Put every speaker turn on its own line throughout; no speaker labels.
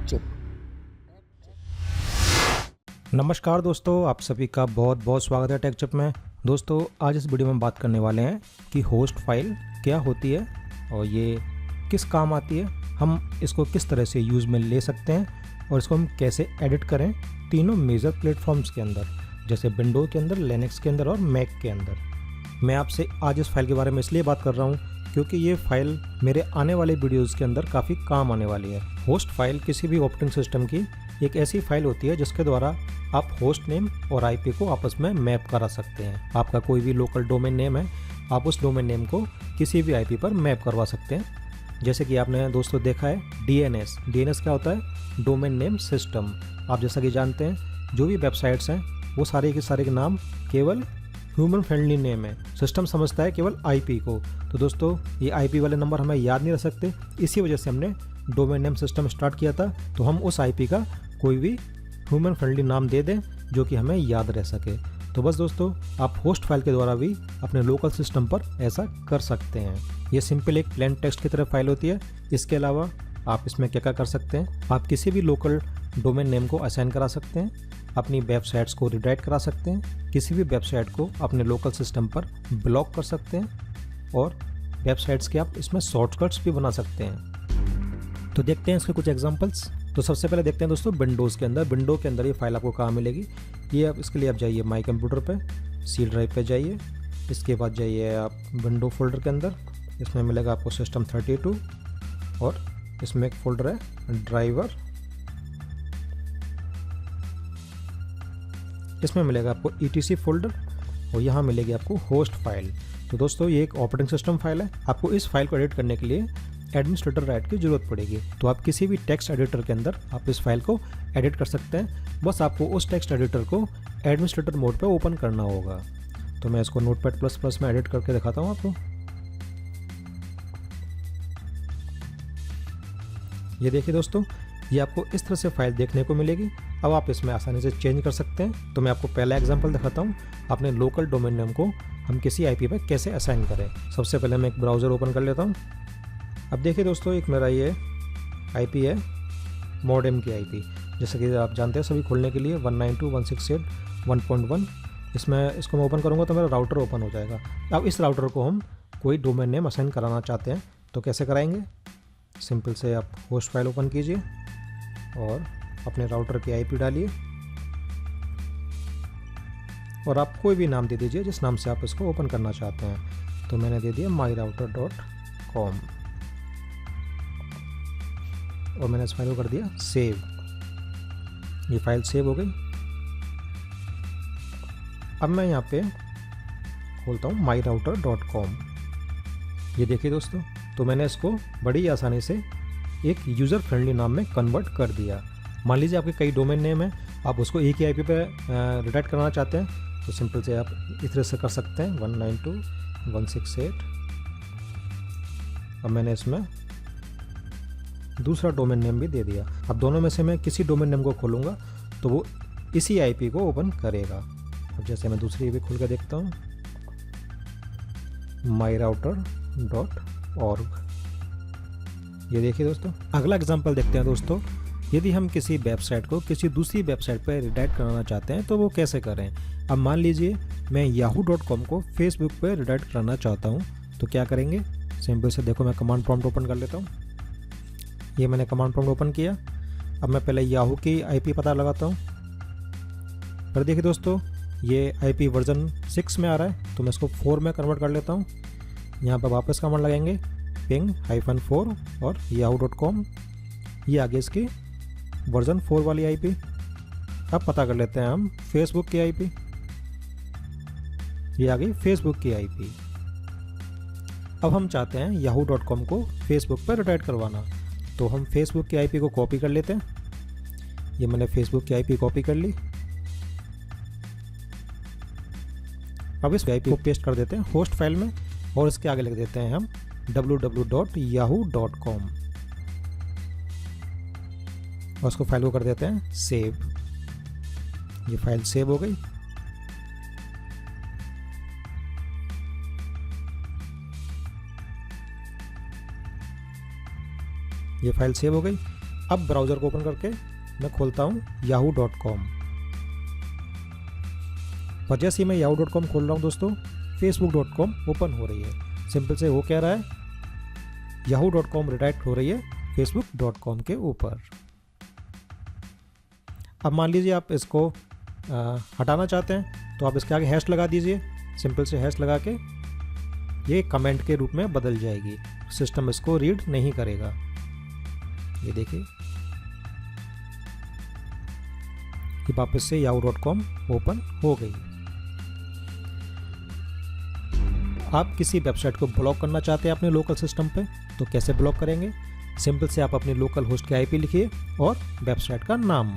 Chip.
नमस्कार दोस्तों, आप सभी का बहुत बहुत स्वागत है टेक चिप में। दोस्तों, आज इस वीडियो में बात करने वाले हैं कि होस्ट फाइल क्या होती है और ये किस काम आती है, हम इसको किस तरह से यूज़ में ले सकते हैं और इसको हम कैसे एडिट करें तीनों मेजर प्लेटफॉर्म्स के अंदर, जैसे विंडो के अंदर, लिनक्स के अंदर और मैक के अंदर। मैं आपसे आज इस फाइल के बारे में इसलिए बात कर रहा हूँ क्योंकि ये फाइल मेरे आने वाले वीडियोज़ के अंदर काफ़ी काम आने वाली है। होस्ट फाइल किसी भी ऑपरेटिंग सिस्टम की एक ऐसी फाइल होती है जिसके द्वारा आप होस्ट नेम और आईपी को आपस में मैप करा सकते हैं। आपका कोई भी लोकल डोमेन नेम है, आप उस डोमेन नेम को किसी भी आईपी पर मैप करवा सकते हैं। जैसे कि आपने दोस्तों देखा है डीएनएस क्या होता है? Domain name system. आप जैसा कि जानते हैं जो भी वेबसाइट्स हैं वो सारे के नाम केवल ह्यूमन फ्रेंडली नेम है, सिस्टम समझता है केवल आईपी को। तो दोस्तों, ये आईपी वाले नंबर हमें याद नहीं रख सकते, इसी वजह से हमने डोमेन नेम सिस्टम स्टार्ट किया था। तो हम उस आईपी का कोई भी ह्यूमन फ्रेंडली नाम दे दें जो कि हमें याद रह सके। तो बस दोस्तों, आप होस्ट फाइल के द्वारा भी अपने लोकल सिस्टम पर ऐसा कर सकते हैं। ये सिंपल एक प्लेन टेक्स्ट की तरह फाइल होती है। इसके अलावा आप इसमें क्या क्या कर सकते हैं, आप किसी भी लोकल डोमेन नेम को असाइन करा सकते हैं, अपनी वेबसाइट्स को रिडायरेक्ट करा सकते हैं, किसी भी वेबसाइट को अपने लोकल सिस्टम पर ब्लॉक कर सकते हैं और वेबसाइट्स के आप इसमें शॉर्टकट्स भी बना सकते हैं। तो देखते हैं इसके कुछ एग्जांपल्स। तो सबसे पहले देखते हैं दोस्तों विंडोज़ के अंदर ये फाइल आपको कहाँ मिलेगी। ये आप इसके लिए आप जाइए माई कंप्यूटर पे, सी ड्राइव पे जाइए, इसके बाद जाइए आप विंडो फोल्डर के अंदर, इसमें मिलेगा आपको सिस्टम 32 और इसमें एक फोल्डर है ड्राइवर, इसमें मिलेगा आपको ETC फोल्डर और यहाँ मिलेगी आपको होस्ट फाइल। तो दोस्तों, ये एक ऑपरेटिंग सिस्टम फाइल है। आपको इस फाइल को एडिट करने के लिए एडमिनिस्ट्रेटर राइट की जरूरत पड़ेगी। तो आप किसी भी टेक्स्ट एडिटर के अंदर आप इस फाइल को एडिट कर सकते हैं। बस आपको उस टेक्स्ट एडिटर को एडमिनिस्ट्रेटर मोड पे ओपन करना होगा। तो मैं इसको नोटपैड++ में एडिट करके दिखाता हूँ आपको। ये देखिए दोस्तों, ये आपको इस तरह से फाइल देखने को मिलेगी। अब आप इसमें आसानी से चेंज कर सकते हैं। तो मैं आपको पहला एग्जांपल दिखाता हूँ, अपने लोकल डोमेन नेम को हम किसी आईपी पर कैसे असाइन करें। सबसे पहले मैं एक ब्राउज़र ओपन कर लेता हूँ। अब देखिए दोस्तों, एक मेरा ये आईपी है मॉडेम की आईपी, जैसे कि आप जानते हैं सभी खोलने के लिए 192.168.1.1। इसको मैं ओपन करूँगा तो मेरा राउटर ओपन हो जाएगा। अब इस राउटर को हम कोई डोमेन नेम असाइन कराना चाहते हैं तो कैसे कराएंगे? सिंपल से आप होस्ट फाइल ओपन कीजिए और अपने राउटर की आईपी डालिए और आप कोई भी नाम दे दीजिए जिस नाम से आप इसको ओपन करना चाहते हैं। तो मैंने दे दिया myrouter.com और मैंने इस फाइल को कर दिया सेव। ये फाइल सेव हो गई। अब मैं यहाँ पे खोलता हूँ myrouter.com। ये देखिए दोस्तों, तो मैंने इसको बड़ी आसानी से एक यूज़र फ्रेंडली नाम में कन्वर्ट कर दिया। मान लीजिए आपके कई डोमेन नेम है, आप उसको एक ही आईपी पे रिडायरेक्ट करना चाहते हैं तो सिंपल से आप इस तरह से कर सकते हैं 192.168। अब मैंने इसमें दूसरा डोमेन नेम भी दे दिया। अब दोनों में से मैं किसी डोमेन नेम को खोलूँगा तो वो इसी आईपी को ओपन करेगा। अब जैसे मैं दूसरी भी खोल कर देखता हूँ myrouter.org। ये देखिए दोस्तों, अगला एग्जांपल देखते हैं दोस्तों। यदि हम किसी वेबसाइट को किसी दूसरी वेबसाइट पर रिडायरेक्ट कराना चाहते हैं तो वो कैसे करें? अब मान लीजिए मैं yahoo.com को फेसबुक पर रिडायरेक्ट कराना चाहता हूँ तो क्या करेंगे? सिंपल से देखो, मैं कमांड प्रॉम्प्ट ओपन कर लेता हूँ। ये मैंने कमांड प्रॉम्प्ट ओपन किया। अब मैं पहले याहू की आईपी पता लगाता हूँ। पर देखिए दोस्तों, ये आईपी वर्जन 6 में आ रहा है तो मैं इसको 4 में कन्वर्ट कर लेता हूँ। यहाँ पर वापस कमांड लगाएंगे ping-4 और yahoo.com। ये आगे इसकी वर्जन 4 वाली आईपी। अब पता कर लेते हैं हम फेसबुक की आईपी। ये आ गई फेसबुक की आईपी। अब हम चाहते हैं yahoo.com को फेसबुक पर रिडायरेक्ट करवाना, तो हम फेसबुक की आईपी को कॉपी कर लेते हैं। ये मैंने फेसबुक की आईपी कॉपी कर ली। अब इस आईपी को पेस्ट कर देते हैं होस्ट फाइल में और इसके आगे लिख देते हैं हम www.yahoo.com और उसको फाइल को कर देते हैं सेव। ये फाइल सेव हो गई। ये फाइल सेव हो गई। अब ब्राउज़र को ओपन करके मैं खोलता हूँ yahoo.com। और जैसे ही मैं yahoo.com खोल रहा हूँ दोस्तों, facebook.com ओपन हो रही है। सिंपल से वो कह रहा है yahoo.com रिडायरेक्ट हो रही है facebook.com के ऊपर। अब मान लीजिए आप इसको हटाना चाहते हैं तो आप इसके आगे हैश लगा दीजिए। सिंपल से हैश लगा के ये कमेंट के रूप में बदल जाएगी, सिस्टम इसको रीड नहीं करेगा। ये देखिए, ये वापस से yahoo.com ओपन हो गई। आप किसी वेबसाइट को ब्लॉक करना चाहते हैं अपने लोकल सिस्टम पे, तो कैसे ब्लॉक करेंगे? सिंपल से आप अपनी लोकल होस्ट के आईपी लिखिए और वेबसाइट का नाम,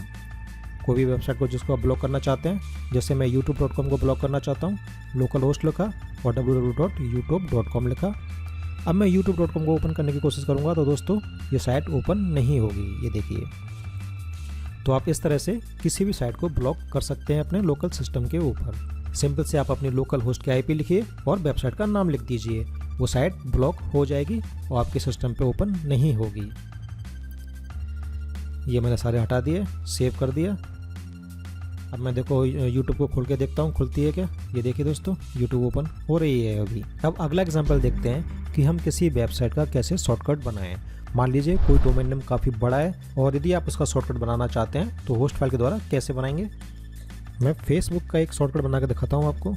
कोई भी वेबसाइट को जिसको आप ब्लॉक करना चाहते हैं। जैसे मैं youtube.com को ब्लॉक करना चाहता हूँ, लोकल होस्ट लिखा और www.youtube.com लिखा। अब मैं youtube.com को ओपन करने की कोशिश करूँगा तो दोस्तों ये साइट ओपन नहीं होगी। ये देखिए, तो आप इस तरह से किसी भी साइट को ब्लॉक कर सकते हैं अपने लोकल सिस्टम के ऊपर। सिंपल से आप अपनी लोकल होस्ट के आईपी लिखिए और वेबसाइट का नाम लिख दीजिए, वो साइट ब्लॉक हो जाएगी और आपके सिस्टम पे ओपन नहीं होगी। ये मैंने सारे हटा दिए, सेव कर दिया। अब मैं देखो YouTube को खोल के देखता हूँ खुलती है क्या। ये देखिए दोस्तों, YouTube ओपन हो रही है अभी। अब अगला एग्जांपल देखते हैं कि हम किसी वेबसाइट का कैसे शॉर्टकट बनाएं। मान लीजिए कोई डोमेन नेम काफ़ी बड़ा है और यदि आप उसका शॉर्टकट बनाना चाहते हैं तो होस्ट फाइल के द्वारा कैसे बनाएंगे। मैं फेसबुक का एक शॉर्टकट बना के दिखाता हूँ आपको।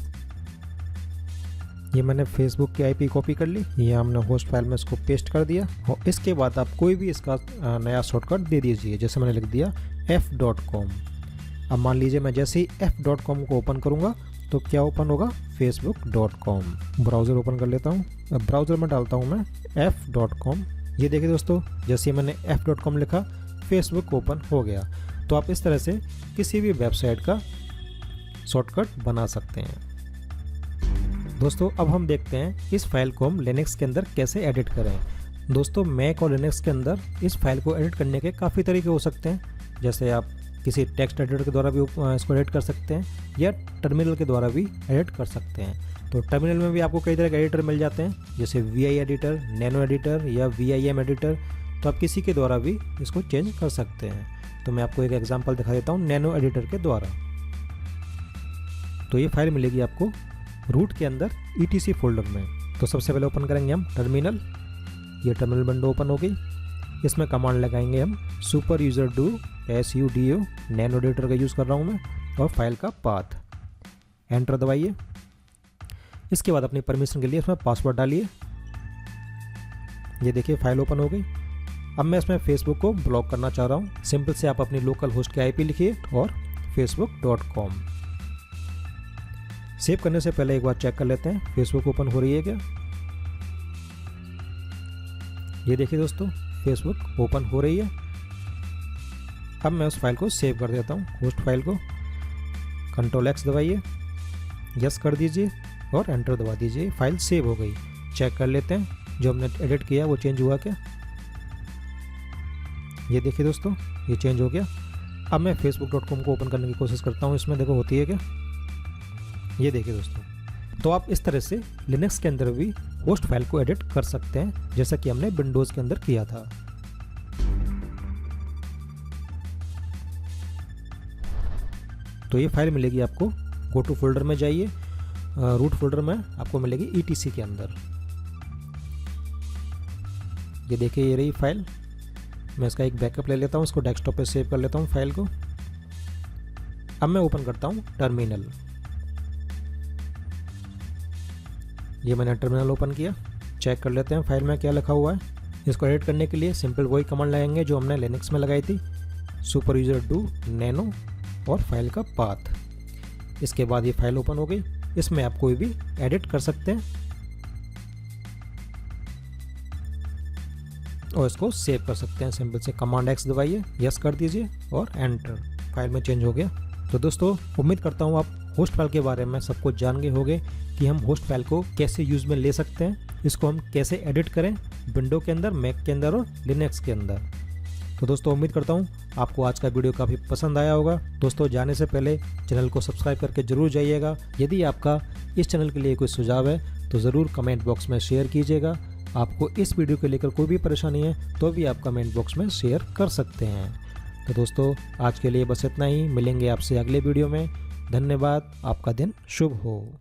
ये मैंने फेसबुक की आईपी कॉपी कर ली, ये हमने होस्ट फाइल में इसको पेस्ट कर दिया और इसके बाद आप कोई भी इसका नया शॉर्टकट दे दीजिए। जैसे मैंने लिख दिया f.com। अब मान लीजिए मैं जैसे ही f.com को ओपन करूँगा तो क्या ओपन होगा? facebook.com। ब्राउज़र ओपन कर लेता हूँ। अब ब्राउज़र में डालता हूँ मैं f.com। ये देखिए दोस्तों, जैसे ही मैंने f.com लिखा, फेसबुक ओपन हो गया। तो आप इस तरह से किसी भी वेबसाइट का शॉर्टकट बना सकते हैं। दोस्तों अब हम देखते हैं इस फाइल को हम लिनक्स के अंदर कैसे एडिट करें। दोस्तों मैक और लिनक्स के अंदर इस फाइल को एडिट करने के काफ़ी तरीके हो सकते हैं। जैसे आप किसी टेक्स्ट एडिटर के द्वारा भी इसको एडिट कर सकते हैं या टर्मिनल के द्वारा भी एडिट कर सकते हैं। तो टर्मिनल में भी आपको कई तरह के एडिटर मिल जाते हैं, जैसे VI एडिटर, नैनो एडिटर या VIM एडिटर। तो आप किसी के द्वारा भी इसको चेंज कर सकते हैं। तो मैं आपको एक एग्जांपल दिखा देता हूँ नैनो एडिटर के द्वारा। तो ये फाइल मिलेगी आपको रूट के अंदर ETC फोल्डर में। तो सबसे पहले ओपन करेंगे हम टर्मिनल। ये टर्मिनल विंडो ओपन हो गई। इसमें कमांड लगाएंगे हम super user do SUDO, nano editor का यूज़ कर रहा हूँ मैं, और फाइल का पाथ। एंटर दबाइए। इसके बाद अपनी परमिशन के लिए इसमें पासवर्ड डालिए। ये देखिए फाइल ओपन हो गई। अब मैं इसमें फेसबुक को ब्लॉक करना चाह रहा हूँ। सिंपल से आप अपनी लोकल होस्ट के आईपी लिखिए और facebook.com। सेव करने से पहले एक बार चेक कर लेते हैं फेसबुक ओपन हो रही है क्या। ये देखिए दोस्तों, फेसबुक ओपन हो रही है। अब मैं उस फाइल को सेव कर देता हूँ, होस्ट फाइल को। Ctrl+X दबाइए, यस कर दीजिए और एंटर दबा दीजिए। फाइल सेव हो गई। चेक कर लेते हैं जो हमने एडिट किया वो चेंज हुआ क्या। ये देखिए दोस्तों, ये चेंज हो गया। अब मैं facebook.com को ओपन करने की कोशिश करता हूँ, इसमें देखो होती है क्या। ये देखिए दोस्तों, तो आप इस तरह से लिनक्स के अंदर भी होस्ट फाइल को एडिट कर सकते हैं, जैसा कि हमने विंडोज़ के अंदर किया था। तो ये फाइल मिलेगी आपको, गो टू फोल्डर में जाइए, रूट फोल्डर में आपको मिलेगी ETC के अंदर। ये देखिए ये रही फाइल। मैं इसका एक बैकअप ले लेता हूँ, इसको डेस्कटॉप पे सेव कर लेता हूँ फाइल को। अब मैं ओपन करता हूँ टर्मिनल। ये मैंने टर्मिनल ओपन किया। चेक कर लेते हैं फाइल में क्या लिखा हुआ है। इसको एडिट करने के लिए सिंपल वही कमांड लगाएंगे जो हमने लिनक्स में लगाई थी, सुपर यूजर डू नैनो और फाइल का पाथ। इसके बाद ये फाइल ओपन हो गई। इसमें आप कोई भी एडिट कर सकते हैं और इसको सेव कर सकते हैं। सिंपल से Command+X दबाइए, यस कर दीजिए और एंटर। फाइल में चेंज हो गया। तो दोस्तों उम्मीद करता हूँ आप होस्ट फाइल के बारे में सब कुछ जान गए होंगे कि हम होस्ट फाइल को कैसे यूज़ में ले सकते हैं, इसको हम कैसे एडिट करें विंडो के अंदर, मैक के अंदर और लिनक्स के अंदर। तो दोस्तों उम्मीद करता हूँ आपको आज का वीडियो काफ़ी पसंद आया होगा। दोस्तों जाने से पहले चैनल को सब्सक्राइब करके ज़रूर जाइएगा। यदि आपका इस चैनल के लिए कोई सुझाव है तो ज़रूर कमेंट बॉक्स में शेयर कीजिएगा। आपको इस वीडियो को लेकर कोई भी परेशानी है तो भी आप कमेंट बॉक्स में शेयर कर सकते हैं। तो दोस्तों आज के लिए बस इतना ही, मिलेंगे आपसे अगले वीडियो में। धन्यवाद, आपका दिन शुभ हो।